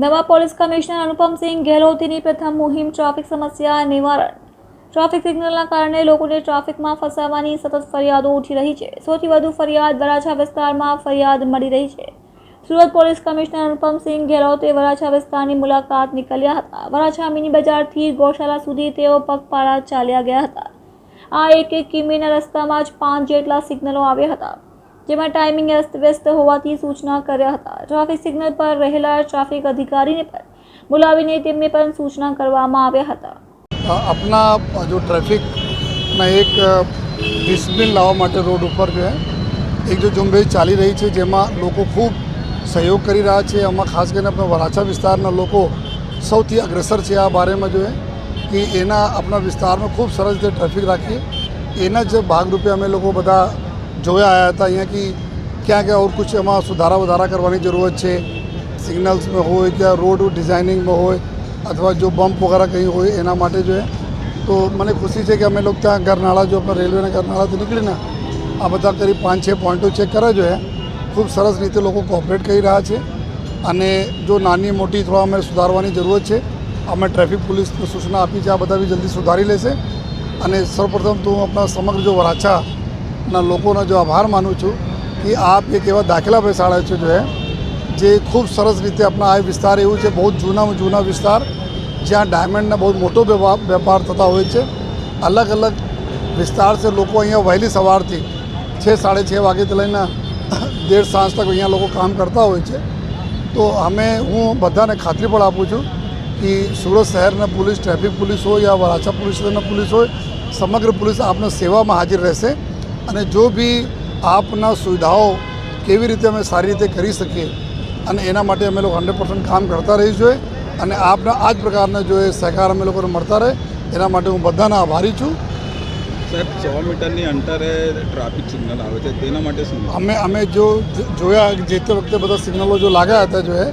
નવા police commissioner Anupamsinh ગેહલોતની પ્રથમ મુહિમ traffic સમસ્યા નિવારણ। ટ્રાફિક સિગ્નલના કારણે લોકોને ટ્રાફિકમાં ફસાવાની સતત ફરિયાદો ઉઠી રહી છે। સૌથી વધુ ફરિયાદ વરાછા વિસ્તારમાં ફરિયાદ મળી રહી છે। સુરત પોલીસ કમિશનર અનુપમસિંહ ગેહલોતે વરાછા વિસ્તારની મુલાકાત નીકળ્યા હતા। વરાછા મિની બજારથી ગૌશાળા સુધી તેઓ પગપાળા ચાલ્યા ગયા હતા। આ 1 કિમીના રસ્તામાં જ 5 જેટલા સિગ્નલો આવ્યા હતા, જેમાં ટાઈમિંગ અસ્તવ્યસ્ત હોવાથી સૂચના કર્યા હતા। ટ્રાફિક સિગ્નલ પર રહેલા ટ્રાફિક અધિકારીને પણ બોલાવીને તેમને પણ સૂચના કરવામાં આવ્યા હતા। अपना जो ट्रैफिक ना एक डिसिप्लिन लावा माटे रोड पर जो है एक जो झुंबेश चाली रही है, जेमा लोग खूब सहयोग करी रहा है। आम खास कर अपना वराछा विस्तारना लोग सौथी अग्रसर है। आ बारे में जो है कि एना अपना विस्तार में खूब सरस रीते ट्रैफिक राखीए एना ज भागरूपे अमे लोग बधा जोया आया था अँ कि क्या क्या और कुछ एम सुधारा वधारा करवानी जरूरत है। सिग्नल्स में हो क्या रोड डिजाइनिंग में हो अथवा जो बम्प वगैरह कहीं हो एना माटे जो है तो मैंने खुशी है कि अमे लोग त्या गरनाड़ा जो अपना रेलवे गरनाड़ा तो निकली ना आ बता करीब 5-6 पॉइंटों चेक करा जो है खूब सरस रीते लोग कोऑपरेट कर रहा है। अने जो नानी मोटी थोड़ा अमे सुधारवानी जरूरत है अमे ट्रैफिक पुलिस ने सूचना आपी है। आ बधा भी जल्दी सुधारी लेशे। अने सर्वप्रथम तो अपना समग्र जो वराछाना लोगों जो आभार मानु छूँ कि आप एक एवं दाखला बेसाड़ा है जो है जे खूब सरस रीते अपना आ विस्तार एवं है बहुत जूना विस्तार ज्याँ डायमंड बहुत मोटो व्यापार थता हो। अलग अलग विस्तार से लोग अँ वहेली सवार थी 6-6:30 वागे लईने देर सांज तक अँ लोग काम करता हो। तो हमें हूँ बधाने खातरी पण आपू छूँ कि सूरत शहर पुलिस ट्रैफिक पुलिस हो या वराछा पुलिस पुलिस हो समग्र पुलिस आपने सेवा में हाजिर रहशे। अने जो भी आपना सुविधाओं केवी रीते अमे सारी रीते करी सकीए अने एना माटे अमे लोग 100% काम करता रही जोईए। अने आपना आज प्रकारना जो सहकार अमे लोगोने मळता रहे एना माटे हूँ बधाना आभारी छूँ। साहेब 100 मीटरनी अंतरे ट्राफिक सिग्नल आवे छे तेना माटे शुं अमे जो जोया जे ते वखते बधा सिग्नलो जो लाग्या हता जो है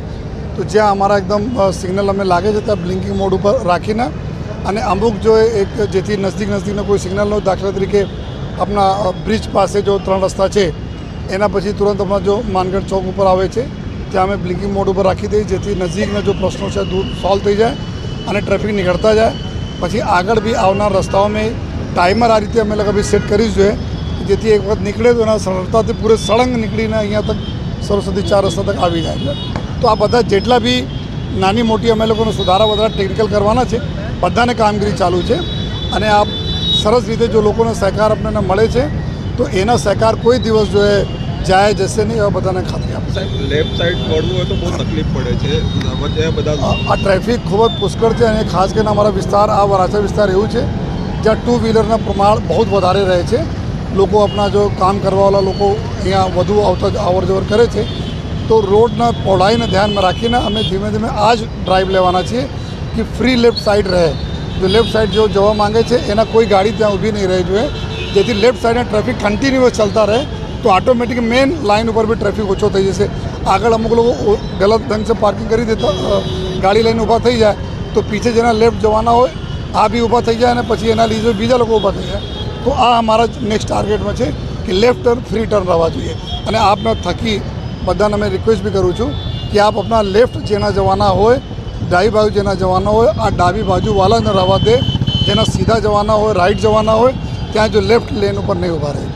तो ज्यां अमारा एकदम सिग्नल अमे लागे छे त्यां ब्लिंकिंग मोड पर राखीने अने अमुक जो एक जेथी नजदीक कोई सिग्नल नो दाखला तरीके अपना ब्रिज पासे जो 3 रस्ता है एना पछी तुरंत अपना जो मानगढ़ चौक पर आवे छे त्या अमे ब्लिंकिंग मोड पर राखी दईए जेथी नजीकना जो प्रश्नों है दूर सॉल्व थी जाए और ट्रैफिक निकलता जाए। पछी आगळ भी आवनार रस्ताओं में टाइमर आ रीते अमे लोग अभी सेट करी जो है जेथी एक वक्त निकले तो एना सरलताथी पूरे सळंग निकलीने अहींया तक सरस्वती 4 रस्ता तक आवी जाए। तो आ बधा जेटला भी नानी मोटी अमे लोगोने सुधारा वधारा टेक्निकल करवाना छे बधाने कामगीरी चालू है। अने आप सरस रीते जो लोगों सहकार अपने मळे छे तो एना सहकार कोई दिवस जो है जाए जैसे नहीं और बधाने खातरी आप लेफ्ट साइड वळवुं होय तो बहुत तकलीफ पड़े छे वच्चे बधा आ ट्रेफिक खूब ज पुष्कळ छे। अने खास करके अमारा विस्तार आ वराछा विस्तार एवुं छे ज्यां 2 व्हीलरना प्रमाण बहुत वधारे रहे छे। लोग अपना जो काम करवावाळा लोग अहींया वधु आवता अवर जवर करे छे तो रोडना पहोळाईने ध्यान में राखीने अमे धीमे धीमे आज ड्राइव लेवाना छीए कि फ्री लेफ्ट साइड रहे। जो लेफ्ट साइड जो जवा मांगे छे एना कोई गाड़ी त्यां ऊभी नहीं रही जोईए जेथी लेफ्ट साइड ट्रैफिक कंटिन्यूअस चलता रहे तो ऑटोमेटिक मेन लाइन पर भी ट्रैफिक ओछो थई जशे। आगळ अमुक लोग गलत ढंग से पार्किंग करी देता गाड़ी लईने ऊभा थई जाए तो पीछे जेना लेफ्ट जवाना होय आ भी ऊभा थई जाए अने पछी एना लीधे बीजा लोग ऊभा थई जाए। तो आ अमारा नेक्स्ट टार्गेट में है कि लेफ्ट टर्न फ्री टर्न रहवा जोईए। अने आपने थकी बधाने मैं रिक्वेस्ट भी करूँ छूँ कि आप अपना लेफ्ट जेना जवाना होय डाबी बाजू जेना जवाना होय आ डाबी बाजू वाला न रहवा दे। जेना सीधा जवाना होय राइट जवाना होय त्यां जो लेफ्ट लेन पर नहीं उभा रहे।